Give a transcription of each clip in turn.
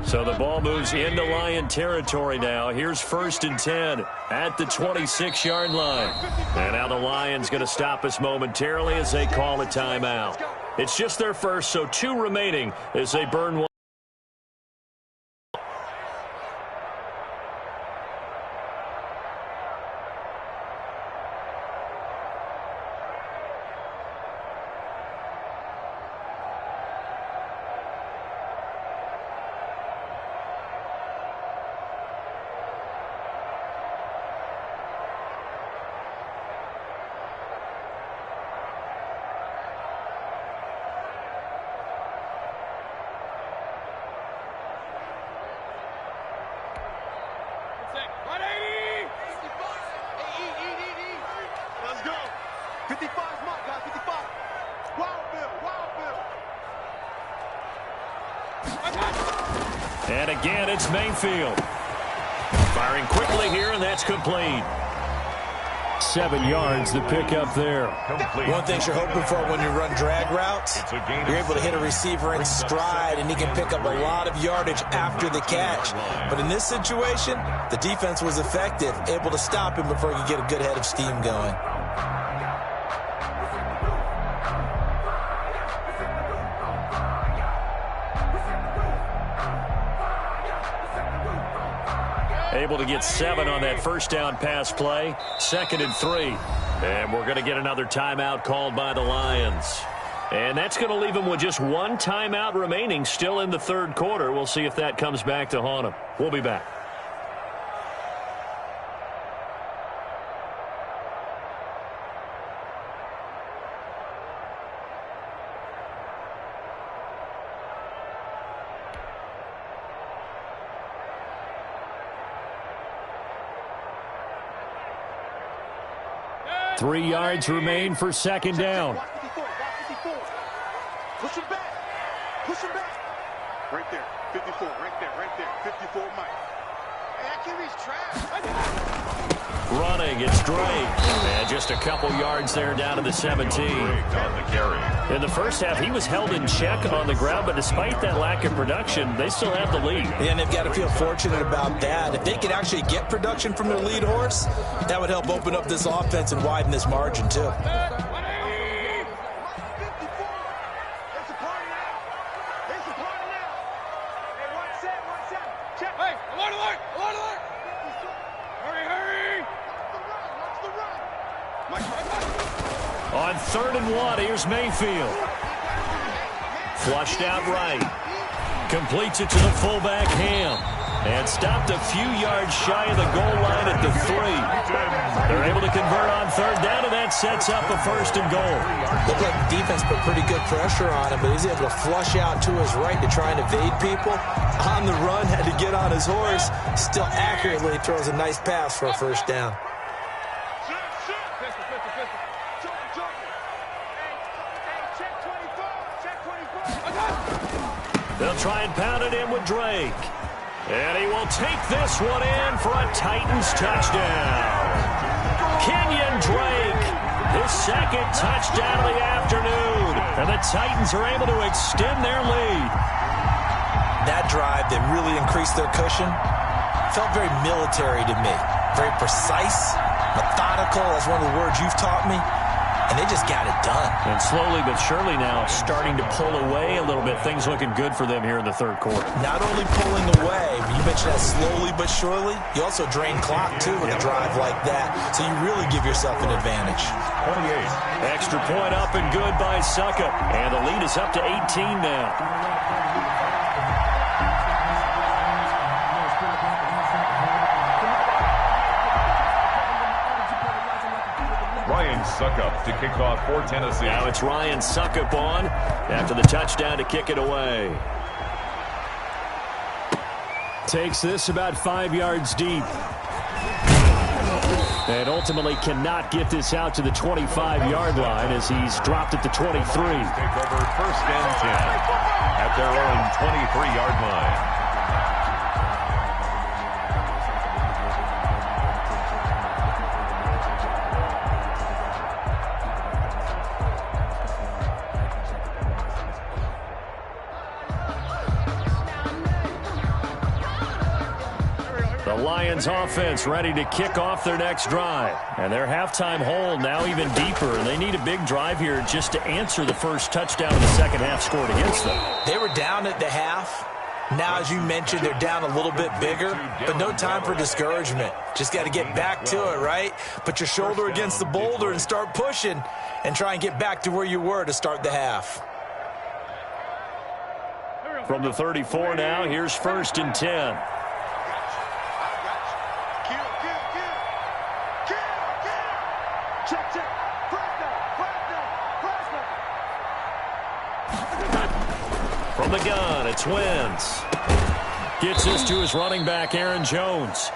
So the ball moves into Lion territory now. Here's 1st and 10 at the 26-yard line. And now the Lions going to stop us momentarily as they call a timeout. It's just their first, so 2 remaining as they burn one. And again, it's Mayfield. Firing quickly here, and that's complete. 7 yards to pick up there. One thing you're hoping for when you run drag routes, you're able to hit a receiver in stride, and he can pick up a lot of yardage after the catch. But in this situation, the defense was effective, able to stop him before he could get a good head of steam going. Able to get 7 on that first down pass play. 2nd and 3. And we're going to get another timeout called by the Lions. And that's going to leave them with just 1 timeout remaining still in the 3rd quarter. We'll see if that comes back to haunt them. We'll be back. Three yards remain for 2nd down. Push him back. Push him back. Right there. 54. Right there. Right there. 54 Mike. Hey, that QB's trash. Running, it's Drake. And just a couple yards there down to the 17. In the first half, he was held in check on the ground, but despite that lack of production, they still have the lead. And they've got to feel fortunate about that. If they could actually get production from their lead horse, that would help open up this offense and widen this margin, too. On 3rd and 1, here's Mayfield. Flushed out right. Completes it to the fullback, Ham. And stopped a few yards shy of the goal line at the 3. They're able to convert on 3rd down, and that sets up a 1st and goal. Looked like the defense put pretty good pressure on him, but he's able to flush out to his right to try and evade people. On the run, had to get on his horse. Still accurately throws a nice pass for a 1st down. They'll try and pound it in with Drake. And he will take this one in for a Titans touchdown. Kenyon Drake, his 2nd touchdown of the afternoon. And the Titans are able to extend their lead. That drive that really increased their cushion felt very military to me. Very precise, methodical. That's one of the words you've taught me. And they just got it done. And slowly but surely now starting to pull away a little bit. Things looking good for them here in the 3rd quarter. Not only pulling away, but you mentioned that slowly but surely. You also drain clock, too, with a drive like that. So you really give yourself an advantage. 28. Extra point up and good by Suckup. And the lead is up to 18 now. Ryan Suckup to kick off for Tennessee. Now it's Ryan Suckup on after the touchdown to kick it away. Takes this about 5 yards deep. And ultimately cannot get this out to the 25-yard line as he's dropped at the 23. Take over 1st and 10 at their own 23-yard line. Lions offense ready to kick off their next drive. And their halftime hole now even deeper, and they need a big drive here just to answer the first touchdown of the second half scored against them. They were down at the half. Now, as you mentioned, they're down a little bit bigger, but no time for discouragement. Just got to get back to it, right? Put your shoulder against the boulder and start pushing and try and get back to where you were to start the half. From the 34 now, here's 1st and 10. From the gun, it's Wentz. Gets this to his running back, Aaron Jones.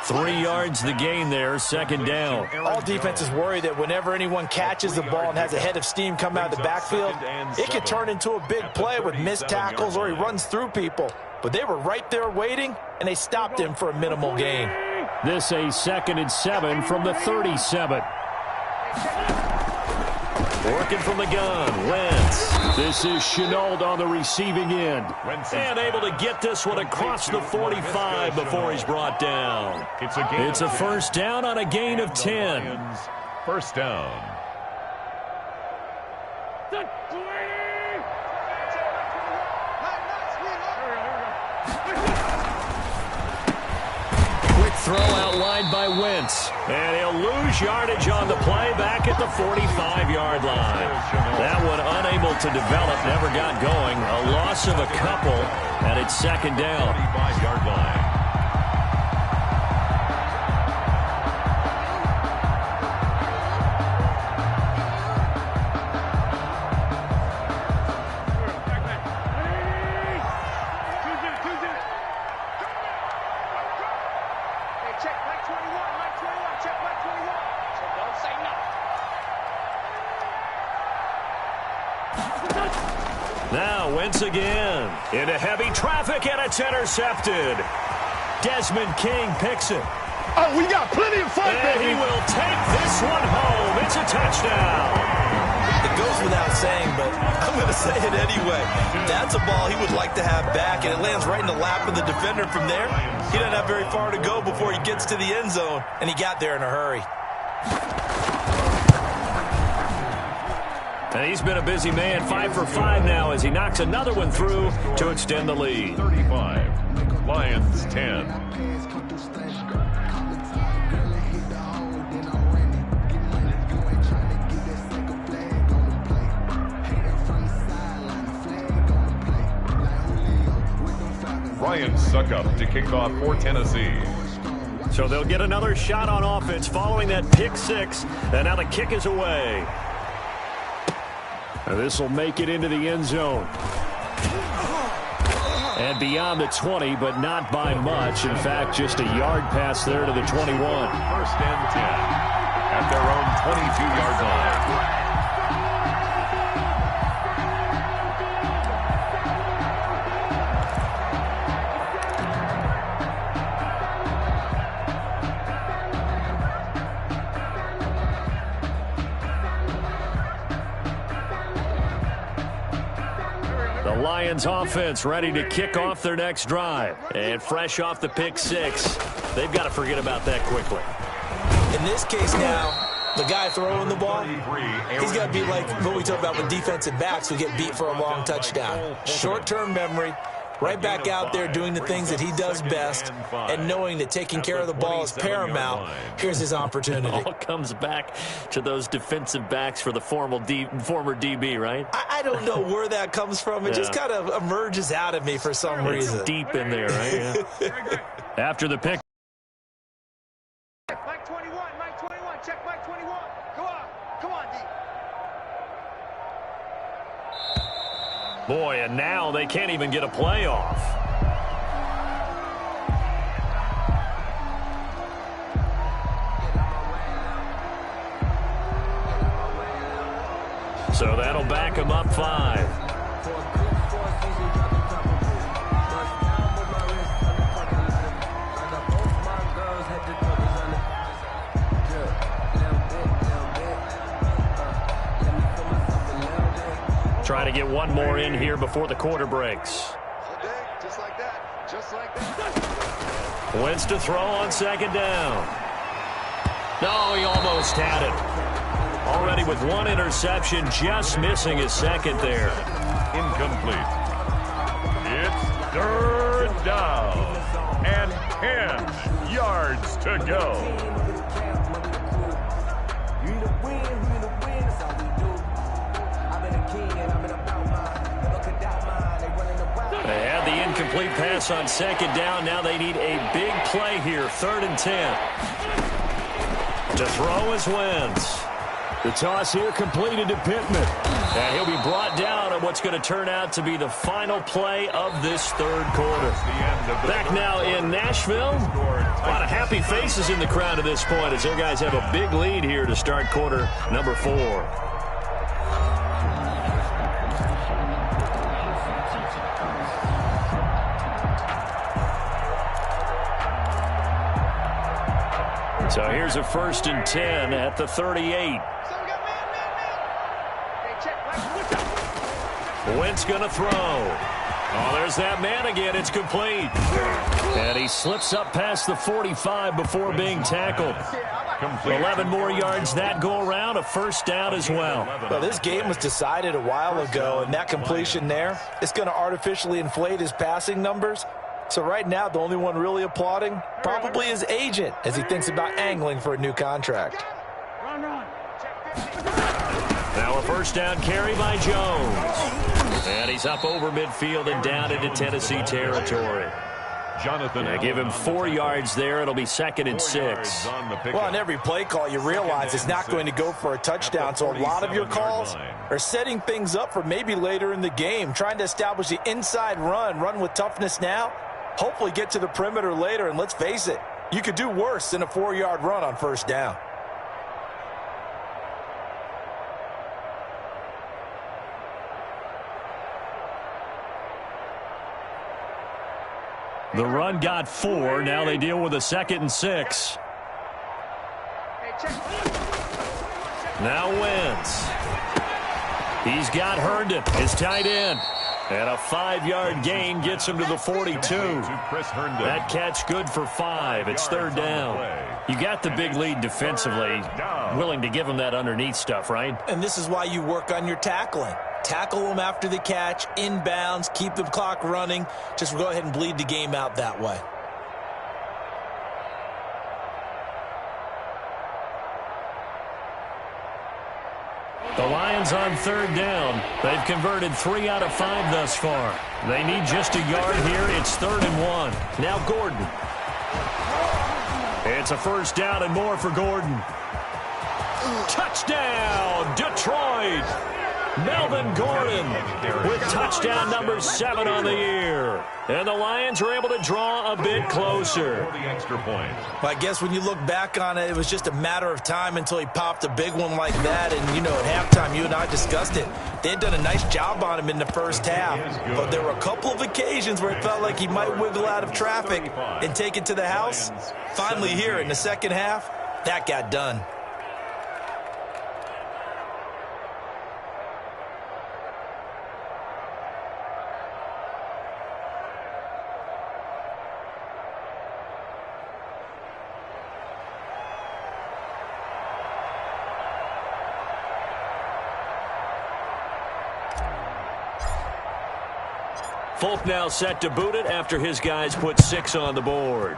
3 yards the gain there, 2nd down. All defenses worry that whenever anyone catches the ball and has a head of steam come out of the backfield, it could turn into a big play with missed tackles or he runs through people. But they were right there waiting, and they stopped him for a minimal gain. This a 2nd and 7 from the 37. Working from the gun, Wentz. This is Shenault on the receiving end. And able to get this one across the 45 before he's brought down. It's a 1st down on a gain of 10. 1st down. Throw outlined by Wentz. And he'll lose yardage on the play back at the 45-yard line. That one unable to develop, never got going. A loss of a couple, and it's 2nd down. 45-yard line. Now Wentz again into heavy traffic, and it's intercepted. Desmond King picks it. Oh, we got plenty of fun, and baby. He will take this one home. It's a touchdown. It goes without saying, but I'm going to say it anyway. That's a ball he would like to have back, and it lands right in the lap of the defender from there. He doesn't have very far to go before he gets to the end zone, and he got there in a hurry. And he's been a busy man, 5 for 5 now as he knocks another one through to extend the lead. 35, Lions 10. Ryan Suckup to kick off for Tennessee. So they'll get another shot on offense following that pick 6, and now the kick is away. This will make it into the end zone. And beyond the 20, but not by much. In fact, just a yard pass there to the 21. 1st and 10 at their own 22-yard line. Lions offense ready to kick off their next drive. And fresh off the pick 6, they've got to forget about that quickly. In this case now, the guy throwing the ball, he's got to be like what we talk about with defensive backs who get beat for a long touchdown. Short-term memory, right back out there doing the things that he does best, and knowing that taking care of the ball is paramount. Here's his opportunity. It all comes back to those defensive backs for the former DB, right? I don't know where that comes from. It just kind of emerges out of me for some reason. It's deep in there, right? Yeah. After the pick. Mike 21, Mike 21, check Mike 21. Come on, D. Boy, and now they can't even get a play off. So that'll back him up 5. Try to get one more in here before the quarter breaks. All day, just like that. Just like that. Wentz to throw on second down. No, he almost had it. Already with one interception, just missing his second there. Incomplete. It's third down and 10 yards to go. They had the incomplete pass on second down. Now they need a big play here. 3rd and 10. To throw is Wentz. The toss here completed to Pittman. And he'll be brought down on what's going to turn out to be the final play of this third quarter. Back now in Nashville. A lot of happy faces in the crowd at this point as their guys have a big lead here to start quarter number 4. So here's a 1st and 10 at the 38. Wentz going to throw. Oh, there's that man again. It's complete. And he slips up past the 45 before being tackled. 11 more yards that go around. A 1st down as well. Well, this game was decided a while ago, and that completion there is going to artificially inflate his passing numbers. So right now, the only one really applauding probably his agent as he thinks about angling for a new contract. Now a 1st down carry by Jones. And he's up over midfield and down into Tennessee territory. Give him 4 yards there. It'll be 2nd and 6. Well, on every play call, you realize it's not going to go for a touchdown. So a lot of your calls are setting things up for maybe later in the game, trying to establish the inside run with toughness now. Hopefully get to the perimeter later, and let's face it, you could do worse than a 4-yard run on 1st down. The run got 4. Now they deal with a 2nd and 6. Now Wentz. He's got Herndon, his tight end. And a 5-yard gain gets him to the 42. That catch good for 5. It's 3rd down. You got the big lead defensively. Willing to give him that underneath stuff, right? And this is why you work on your tackling. Tackle them after the catch, inbounds, keep the clock running. Just go ahead and bleed the game out that way. The Lions on 3rd down. They've converted 3 out of 5 thus far. They need just a yard here. It's 3rd and 1. Now Gordon. It's a 1st down and more for Gordon. Touchdown, Detroit. Melvin Gordon with touchdown number 7 on the year. And the Lions are able to draw a bit closer. Well, I guess when you look back on it, it was just a matter of time until he popped a big one like that. And, you know, at halftime, you and I discussed it. They had done a nice job on him in the 1st half. But there were a couple of occasions where it felt like he might wiggle out of traffic and take it to the house. Finally here in the 2nd half, that got done. Folk now set to boot it after his guys put 6 on the board.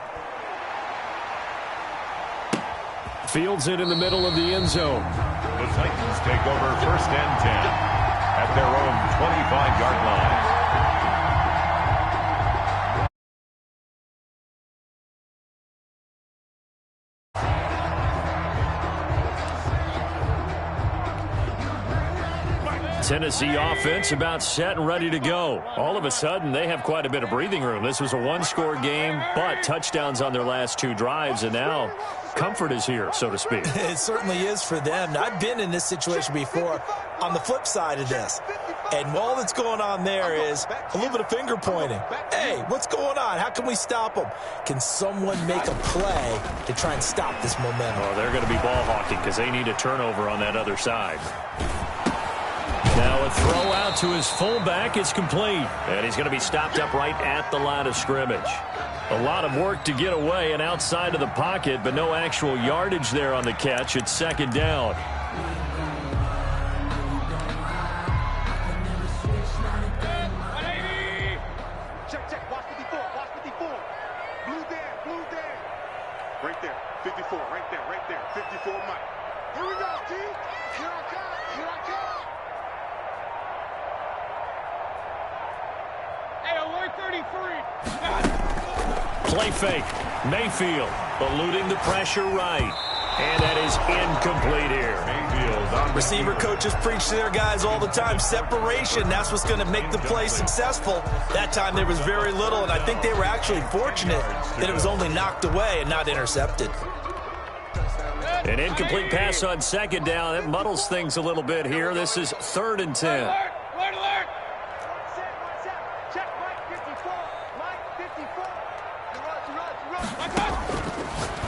Fields it in the middle of the end zone. The Titans take over 1st and 10 at their own 25-yard line. Tennessee offense about set and ready to go. All of a sudden, they have quite a bit of breathing room. This was a 1-score game, but touchdowns on their last 2 drives, and now comfort is here, so to speak. It certainly is for them. Now, I've been in this situation before on the flip side of this. And all that's going on there is a little bit of finger pointing. Hey, what's going on? How can we stop them? Can someone make a play to try and stop this momentum? Oh, they're going to be ball hawking because they need a turnover on that other side. Now a throw out to his fullback is complete. And he's going to be stopped up right at the line of scrimmage. A lot of work to get away and outside of the pocket, but no actual yardage there on the catch. It's second down. Check. Watch 54. Watch 54. Blue there. Right there. 54. Right there. 54 Mike. Here we go, T. Here I come. Hey, alert 33. Play fake. Mayfield eluding the pressure right. And that is incomplete here. Receiver coaches preach to their guys all the time. Separation, that's what's going to make the play successful. That time there was very little, and I think they were actually fortunate that it was only knocked away and not intercepted. An incomplete pass on second down. That muddles things a little bit here. This is 3rd and 10. Alert. Check Mike 54. Mike 54.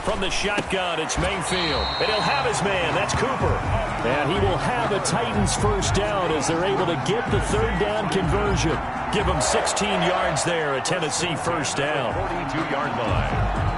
From the shotgun, it's Mayfield. And he'll have his man. That's Cooper. And he will have a Titans first down as they're able to get the 3rd down conversion. Give them 16 yards there, a Tennessee first down. 42-yard line.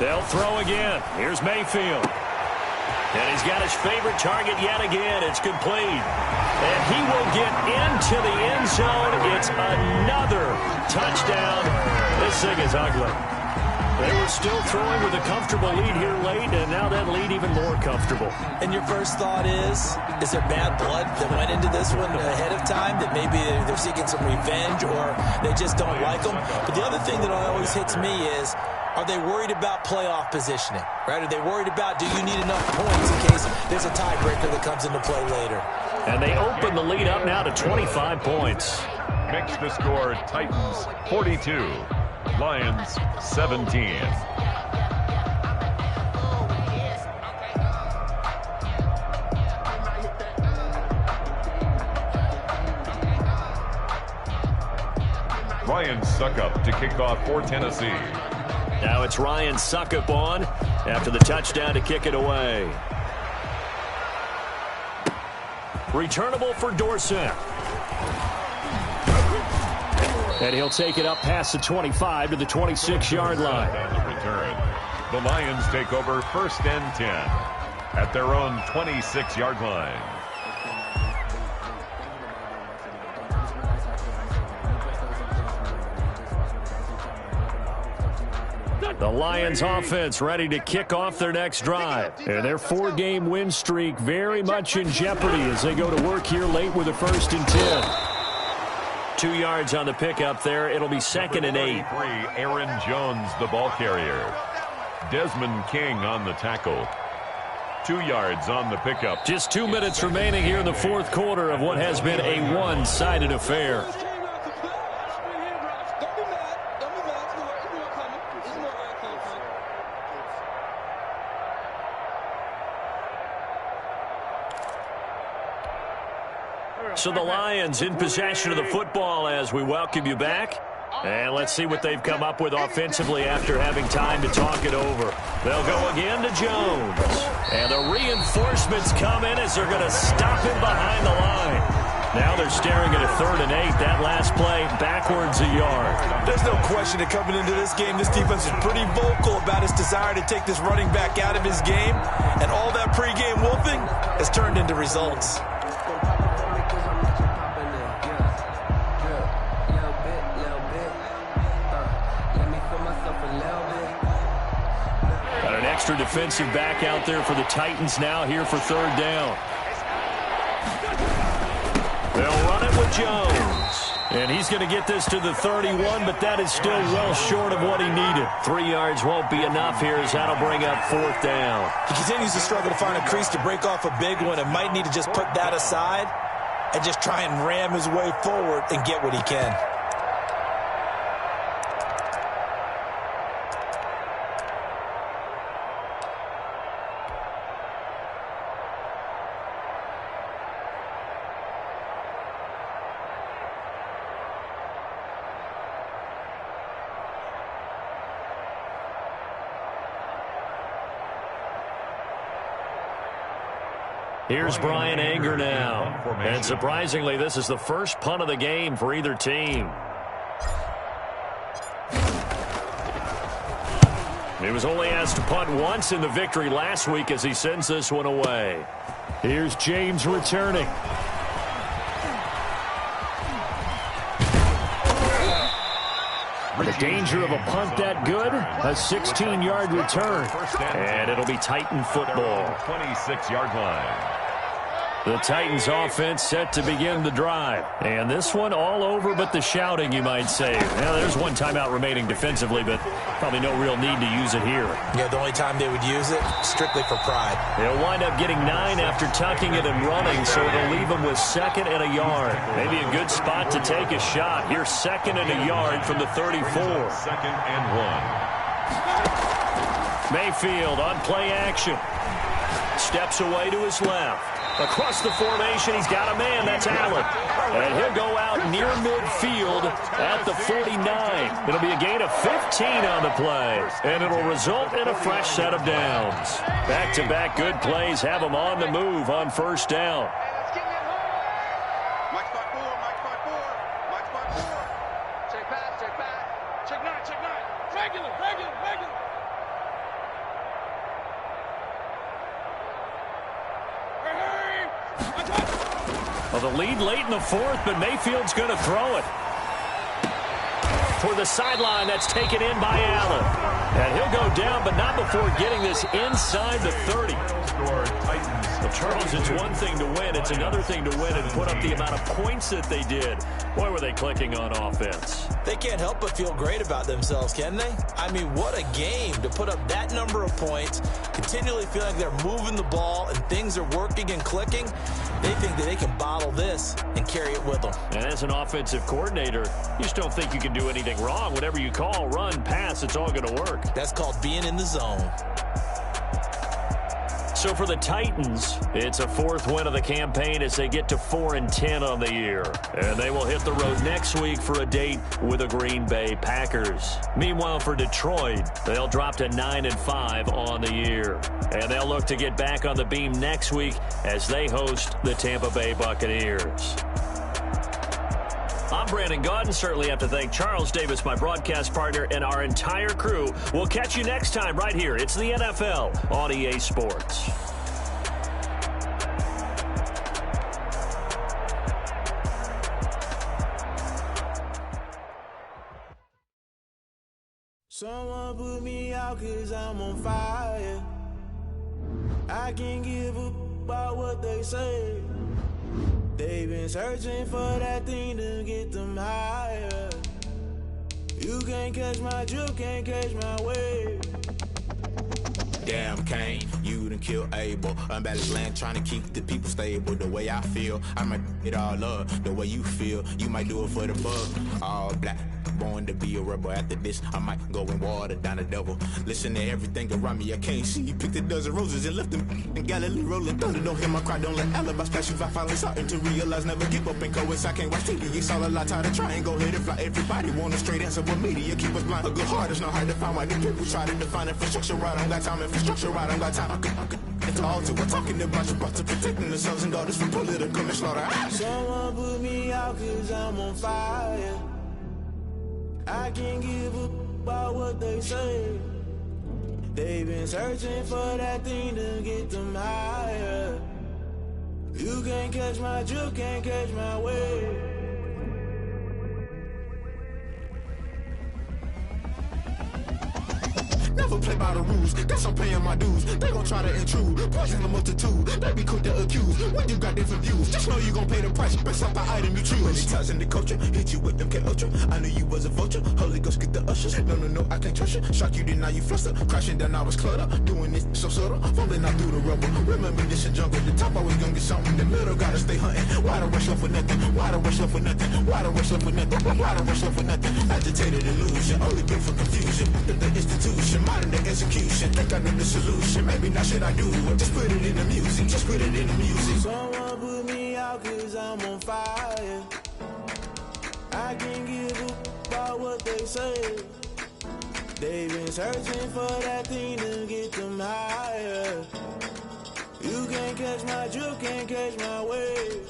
They'll throw again. Here's Mayfield. And he's got his favorite target yet again. It's complete. And he will get into the end zone. It's another touchdown. This thing is ugly. They were still throwing with a comfortable lead here late, and now that lead even more comfortable. And your first thought is there bad blood that went into this one ahead of time, that maybe they're seeking some revenge or they just don't like them? But the other thing that always hits me is, are they worried about playoff positioning, right? Are they worried about, do you need enough points in case there's a tiebreaker that comes into play later? And they open the lead up now to 25 points. Makes the score Titans 42, Lions 17. Ryan Suckup to kick off for Tennessee. Now it's Ryan Suckup on after the touchdown to kick it away. Returnable for Dorsett. And he'll take it up past the 25 to the 26-yard line. On the return, the Lions take over 1st and 10 at their own 26-yard line. The Lions offense ready to kick off their next drive. And their 4-game win streak very much in jeopardy as they go to work here late with a 1st and 10. 2 yards on the pickup there. It'll be 2nd and 8. Aaron Jones, the ball carrier. Desmond King on the tackle. 2 yards on the pickup. Just 2 minutes remaining here in the 4th quarter of what has been a one-sided affair. So the Lions in possession of the football as we welcome you back. And let's see what they've come up with offensively after having time to talk it over. They'll go again to Jones. And the reinforcements come in as they're going to stop him behind the line. Now they're staring at a 3rd and 8. That last play backwards a yard. There's no question that coming into this game, this defense is pretty vocal about its desire to take this running back out of his game. And all that pregame wolfing has turned into results. Got an extra defensive back out there for the Titans now here for 3rd down. They'll run it with Jones. And he's going to get this to the 31, but that is still well short of what he needed. 3 yards won't be enough here as that'll bring up 4th down. He continues to struggle to find a crease to break off a big one and might need to just put that aside and just try and ram his way forward and get what he can. Here's Brian Anger now. And surprisingly, this is the first punt of the game for either team. He was only asked to punt once in the victory last week as he sends this one away. Here's James returning. The danger of a punt that good, a 16-yard return. And it'll be Titan football. 26-yard line. The Titans offense set to begin the drive. And this one all over but the shouting, you might say. Now, there's one timeout remaining defensively, but probably no real need to use it here. Yeah, the only time they would use it, strictly for pride. They'll wind up getting 9 after tucking it and running, so it'll leave them with 2nd and a yard. Maybe a good spot to take a shot. Here's 2nd and a yard from the 34. 2nd and 1. Mayfield on play action. Steps away to his left. Across the formation, he's got a man. That's Allen. And he'll go out near midfield at the 49. It'll be a gain of 15 on the play. And it'll result in a fresh set of downs. Back-to-back good plays have them on the move on first down. Mike 5-4, Mike 5-4, Mike 5-4. Check back, check back. Check 9, check 9. Regular, regular, regular. Well, the lead late in the 4th, but Mayfield's going to throw it. For the sideline, that's taken in by Allen. And he'll go down, but not before getting this inside the 30. Well, Charles, it's one thing to win. It's another thing to win and put up the amount of points that they did. Boy, were they clicking on offense. They can't help but feel great about themselves, can they? I mean, what a game to put up that number of points, continually feeling like they're moving the ball and things are working and clicking. They think that they can bottle this and carry it with them. And as an offensive coordinator, you just don't think you can do anything wrong. Whatever you call, run, pass, it's all going to work. That's called being in the zone. So for the Titans, it's a 4th win of the campaign as they get to 4-10 on the year. And they will hit the road next week for a date with the Green Bay Packers. Meanwhile, for Detroit, they'll drop to 9-5 on the year. And they'll look to get back on the beam next week as they host the Tampa Bay Buccaneers. I'm Brandon Gaudin. Certainly have to thank Charles Davis, my broadcast partner, and our entire crew. We'll catch you next time right here. It's the NFL on EA Sports. Someone put me out 'cause I'm on fire. I can't give up about what they say. They've been searching for that thing to get them higher. You can't catch my drift, can't catch my wave. Damn, Kane, you done killed Abel. Unbalanced land, trying to keep the people stable. The way I feel, I might it all up. The way you feel, you might do it for the bug. All black, born to be a rebel. After this, I might go and water down the devil. Listen to everything around me, I can't see. Picked a dozen roses and left them in Galilee rolling thunder. Don't hear my cry, don't let alibis pass you. I finally starting to realize, never give up and coincide. I can't watch TV, it's all a lot. Tired of trying, go ahead and fly. Everybody want a straight answer, but media keep us blind. A good heart is not hard to find. Why the people try to define infrastructure right? I don't got time, infrastructure right? I don't got time. It's all to we're talking about your brother protecting the sons and daughters from political manslaughter. Someone put me out 'cause I'm on fire. I can't give up about what they say. They've been searching for that thing to get them higher. You can't catch my drift, can't catch my wave. Never play by the rules, guess I'm paying my dues. They gon' try to intrude, poison the multitude. They be quick to accuse, when you got different views. Just know you gon' pay the price, based off the item you choose. When they ties in the culture, hit you with them K-Ultra. I knew you was a vulture, Holy Ghost get the ushers. No, I can't trust you. Shock you, then now you fluster. Crashing down, I was cluttered. Doing this so subtle, falling out through the rubble. Remember this a jungle, the top always gonna get something. The middle gotta stay hunting. Why the rush left for nothing? Why the rush left for nothing? Why the rush left for nothing? Why the rush left for nothing? Agitated illusion, only built for confusion. The institution, modern day execution. Think I know the solution. Maybe not should I do it? Just put it in the music. Just put it in the music. Someone put me out 'cause I'm on fire. I can't give up about what they say. They've been searching for that thing to get them higher. You can't catch my but you can't catch my wave.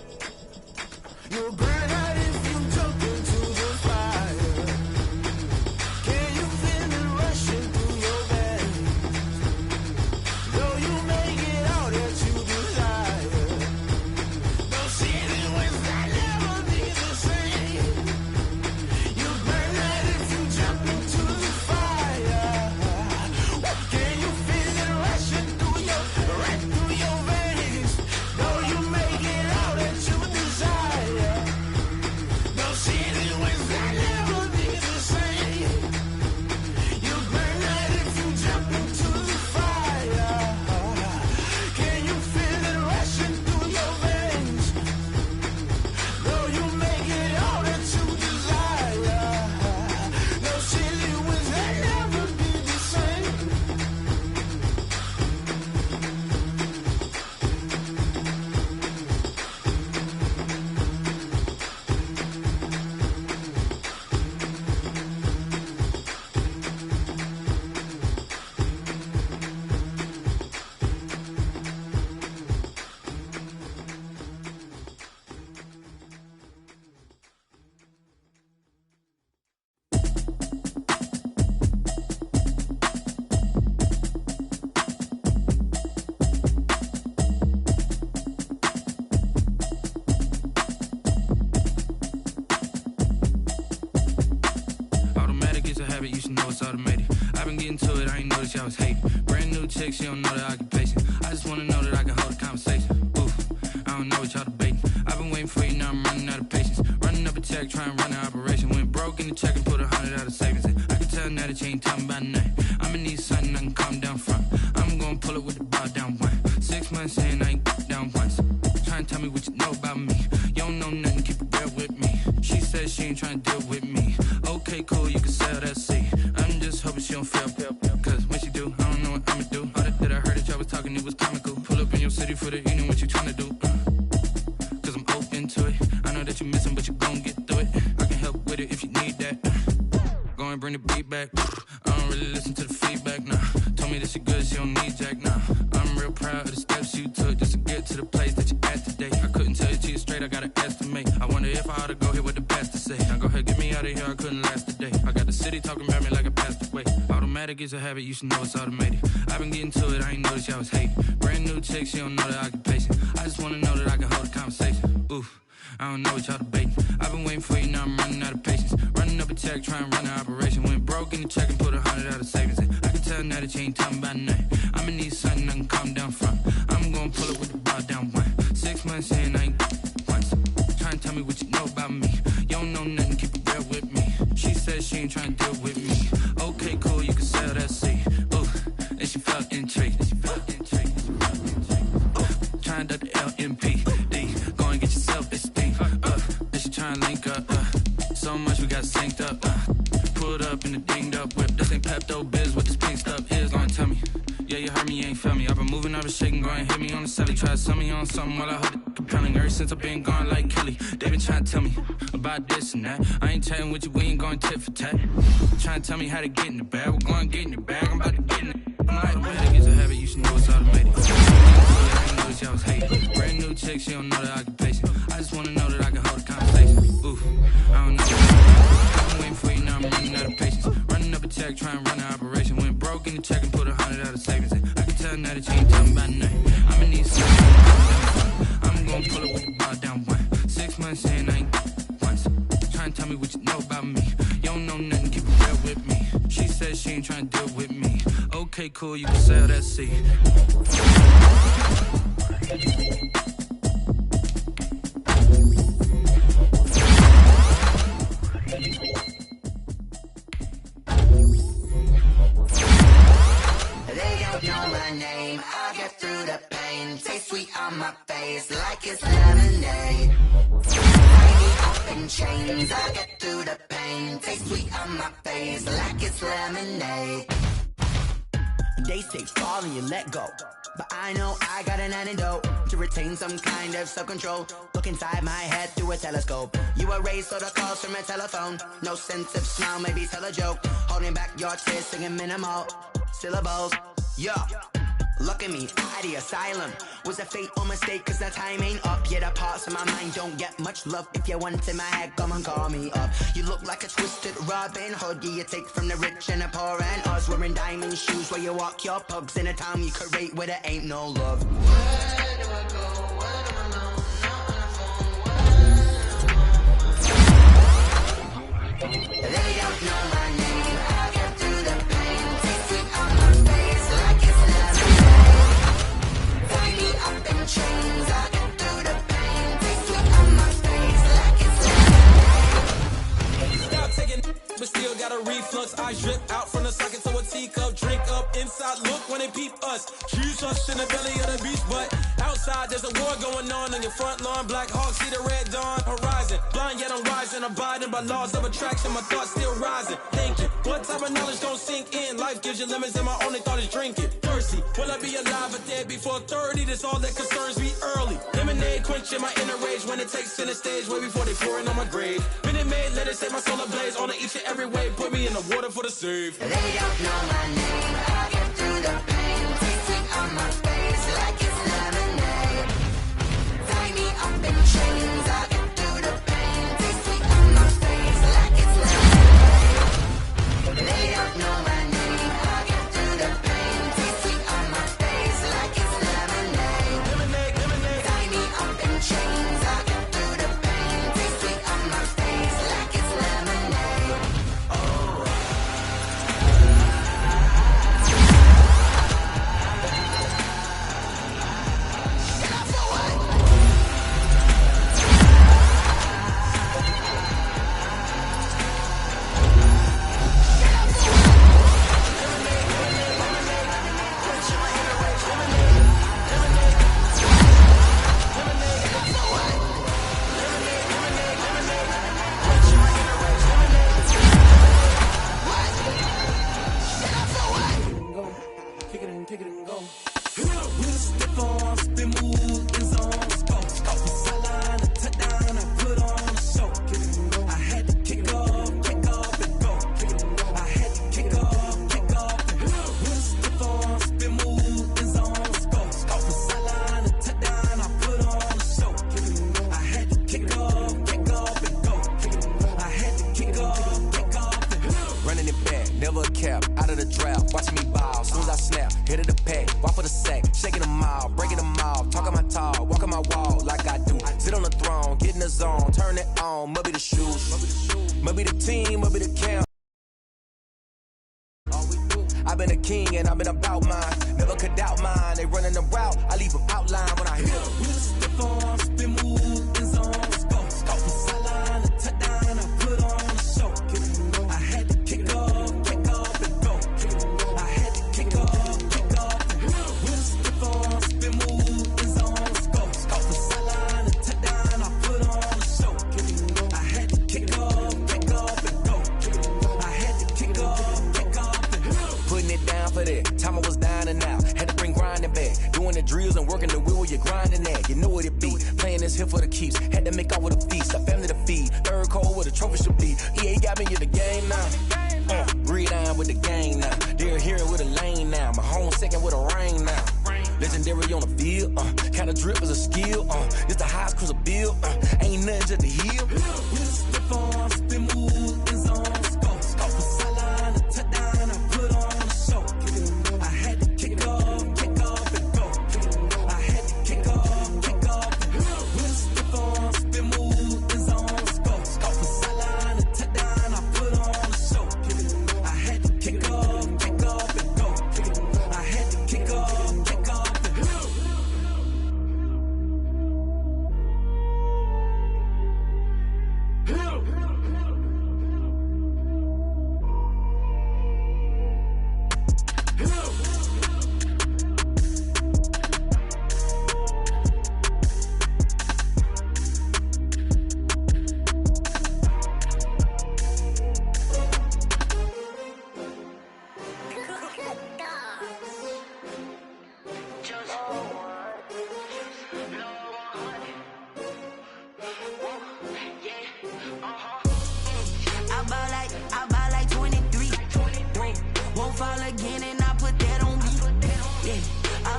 You'll burn out if you jump into the fire. Can you feel it rushing through your veins? Though you make it all that you desire, those city winds that never be the same. You'll burn out if you jump into the fire. Can you feel it rushing through right through your veins? Though you make it all that you desire, those city winds that never be the same. You burn out if you jump into the fire. Can you feel it rushing through your veins? Though you make it all that you desire, those city winds that never be the same. Automatic is a habit, you should know it's automated. I've been getting to it, I ain't noticed y'all was hating. Brand new chick, she don't know the occupation. I just wanna know that I can hold a conversation. Oof, I don't know what y'all debating. I've been waiting for you, now I'm running out of patience. Running up a check, trying to run an operation. Went broke in the check and put 100 out of savings in. I can tell now that you ain't talking about nothing. I'ma need something I can calm down from. I'm gonna pull it with the bar down one. 6 months in, I ain't down once. Trying to tell me what you know about me. You don't know nothing, keep it real with me. She says she ain't trying to deal with me. Okay, cool, you can sell that seat. I'm just hoping she don't fail. Cause when she do, I don't know what I'ma do. All that I heard that y'all was talking, it was comical. Pull up in your city for the evening, what you tryna do? Cause I'm open to it. I know that you missing, but you gon' get through it. I can help with it if you need that. Go and bring the beat back. I don't really listen to the feedback, nah. Told me that she good, she don't need jack, nah. I'm real proud of the steps you took just to get to the place that you at today. I couldn't tell you to you straight, I gotta estimate. I wonder if I ought to go here with the best to say. Now go ahead, get me out of here, I couldn't last today. I got the city talking about me like I passed away. Automatic is a habit, you should know it's automated. I've been getting to it, I ain't noticed y'all was hating. Brand new chick, she don't know the occupation. I just wanna know that I can hold a conversation. Oof, I don't know what y'all debating. I've been waiting for you, now I'm running out of patience. Running up a check, trying to run an operation. Went broke in the check and put 100 out of savings in. I can tell now that you ain't talking about nothing. I'ma need something I can calm down from. I'm gonna pull it with the bar down one. 6 months in, I ain't once. Trying to tell me what you know about me. You don't know nothing, keep it real with me. She says she ain't trying to deal with me. Okay, cool, you can sell that seat. Ooh, and she felt intrigued. Trying to duck the LMP. Go and get your self-esteem. Then she trying to link up. So much we got synced up. Pulled up in the dinged up whip. This ain't Pepto-Biz, what this pink stuff is. Long tell me. Yeah, you heard me, you ain't felt me. I've been moving, I've been shaking, go and hit me on the celly. Try to sell me on something while I hold it compelling. Ever since I've been gone like Kelly, they been trying to tell me about this and that. I ain't chatting with you, we ain't going tit for tat. Trying to tell me how to get in the bag. We're going to get in the bag, I'm about to get in it. I'm like, man, it's a habit, you should know it's automated. I ain't noticed y'all was hating. Brand new chick, she don't know the occupation. I just wanna know that I can hold a conversation. Oof, I don't know. I've been waiting for you, now I'm running out of patience. Running up a check, trying to run an operation. Went broke in the check and put 100 out of savings in. I can tell now that you ain't talking about nothing. I'ma need something. I'm gonna pull it with the bar down one. 6 months in, I ain't once. Trying to tell me what you know about me. You don't know nothing, keep it real with me. She says she ain't trying to deal with me. Okay, cool, you can sell that seat. They don't know my name, I get through the pain. Taste sweet on my face like it's lemonade. Tidy up in chains, I get through the pain. Taste sweet on my face like it's lemonade. They say fall and you let go, but I know I got an antidote to retain some kind of self-control. Look inside my head through a telescope. You erase all the calls from a telephone. No sense of smile, maybe tell a joke. Holding back your tears, singing minimal syllables. Yeah, Look at me, out of the asylum. Was a fate or mistake, cause the time ain't up. Yet the parts of my mind don't get much love. If you want in my head, come and call me up. You look like a twisted Robin Hood. Yeah, you take from the rich and the poor and us. Wearing diamond shoes where you walk your pugs. In a town you create where there ain't no love. Where do I go? Where do I know? Not on the phone. They don't know my name. I get through the pain. Taste sweet on my face like it's lemonade. Tie me up in chains. I get through the pain. Taste sweet on my face like it's lemonade. Stop taking, but still got a reflux. I drip out from the socket to a teacup. Drink up inside. Look when they peep us. Choose us in the belly of the beast, but outside there's a war going on your front lawn. Black Hawk see the red dawn horizon. Blind yet I'm rising, abiding by laws of attraction. My thoughts still rising. Thinking, what type of knowledge gon' sink in? Life gives you lemons and my only thought is drinking. Thirsty, will I be alive or dead before 30? That's all that concerns me early. Lemonade quenching my inner rage when it takes center stage way before they pour it on my grave. Minute Maid, let it set my soul ablaze on each and every way. Put me in the water for the save. They don't know my name. I get through the pain. Taste sweet on my face like it's lemonade. Tie me up in chains. I get through the pain. Taste sweet on my face like it's lemonade. They don't know my name. I get through the pain. Taste sweet on my face like it's lemonade. Tie me up in chains. I get through the pain. Taste sweet on my face like it's lemonade. Kick it and go. With a stiff arm, spin move, in zone, go. Off the sideline, a touchdown, I put on a show. I had to kick off and go. I had to kick off and go. With a stiff arm, spin move, in zone, go. Off the sideline, a touchdown, I put on a show. I had to kick off and go. I had to kick off and go. Running it back, never a cap, out of the drought, watching me ball, soon as I snap, hit of the pack, walk for the sack, shaking them all, breaking them all, talking my tall, walking my wall like I do, sit on the throne, get in the zone, turn it on, maybe the shoes, maybe the team, maybe the camp. I've been a king and I've been about mine, never could doubt mine, they running the route, I leave them outline when I hit them. With a stiff arm, spin move, in zone, go. Off the sideline, a touchdown, I put on a show. I had to kick off and go. I had to kick off and go. With a stiff arm, spin move, in zone, go. Off the sideline, a touchdown, I put on a show. I had to kick off and go. I had to kick off and go. Putting it down for that, time I was down and out, had to bring grinding back, doing the drills and working the wheel where you're grinding at, you know what it be, playing this here for the keeps, had to make out with a feast, a family to feed, third cold where the trophy should be, EA got me in the game now, breathe on with the gang now, they're here with a lane now, my home second with a rain now, legendary on the field, kind of drip is a skill, it's the highest cruiser bill, ain't nothing just the heel. With a stiff arm, spin move, in zone, go. Off the sideline, a touchdown, I put on a show. I had to kick off and go. I had to kick off and go. With a stiff arm, spin move, in zone, go. Off the sideline, a touchdown, I put on a show. I had to kick off and go. I had to kick off and go.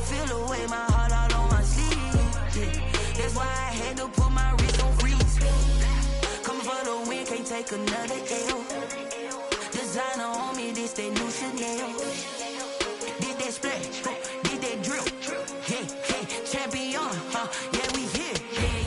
feel the way my heart all on my sleeve. Yeah. That's why I had to put my wrist on freeze. Coming for the win, can't take another L. Designer on me, this that new Chanel. Did that splash, did that drill. Yeah, champion, yeah, we here.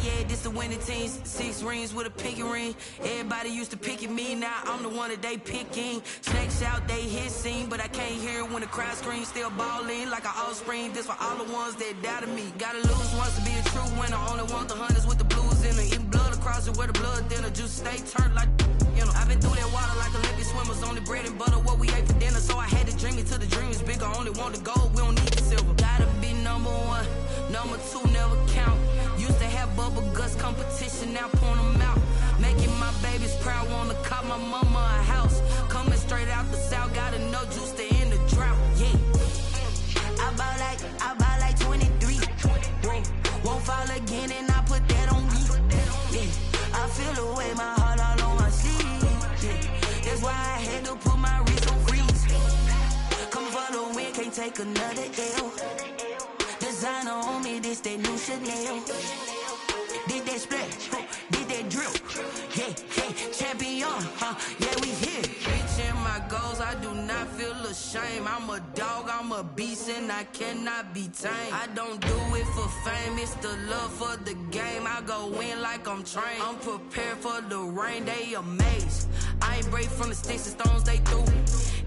Yeah, this the winning team. 6 rings with a pinky ring. Everybody used to pick at me, now I'm the one that they picking. Snakes out, they hit scene, but I can't hear it when the crowd screams. Still balling like an offspring. This for all the ones that doubted me. Gotta lose once to be a true winner. Only want the hunters with the blues in it. Eating blood across it where the blood dinner. Juice stay turned like, you know. I've been through that water like Olympic swimmers. Only bread and butter, what we ate for dinner. So I had to dream it till the dream is bigger. Only want the gold, we don't need the silver. Gotta be number 1, number 2 never count. Used to have bubble guts competition, now point them out. Making my babies proud, wanna cop my mama a house. Coming straight out the south, gotta know juice to end the drought. Yeah, I buy like 23. Whoa, won't fall again, and I put that on me. Yeah, I feel the way my heart all on my sleeve. Yeah, that's why I had to put my wrist on freeze. Coming for the win, can't take another L. Designer on me, this that new Chanel. Did that splash, did that drill. Yeah, champion, yeah, we here. Reaching my goals, I do not feel ashamed. I'm a dog, I'm a beast, and I cannot be tamed. I don't do it for fame, it's the love for the game. I go in like I'm trained. I'm prepared for the rain, they amazed. I ain't brave from the sticks and stones they threw.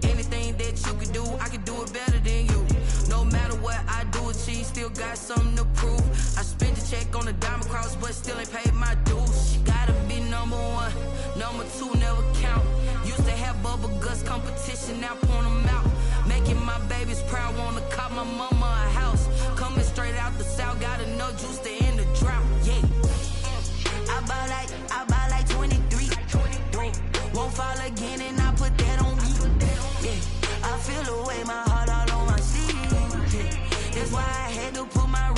Anything that you can do, I can do it better than you. No matter what I do, achieve, still got something to prove. I spent the check on the diamond cross, but still ain't paid my dues. Gotta be number 1, number 2 never count. Used to have bubble guts competition, now point them out. Making my babies proud, wanna cop my mama a house. Coming straight out the south, gotta know juice to end the drought. Yeah, I buy like 23. Won't fall again, and I put that on me. Yeah, I feel the way my heart all on my sleeve. Yeah, that's why I had to put my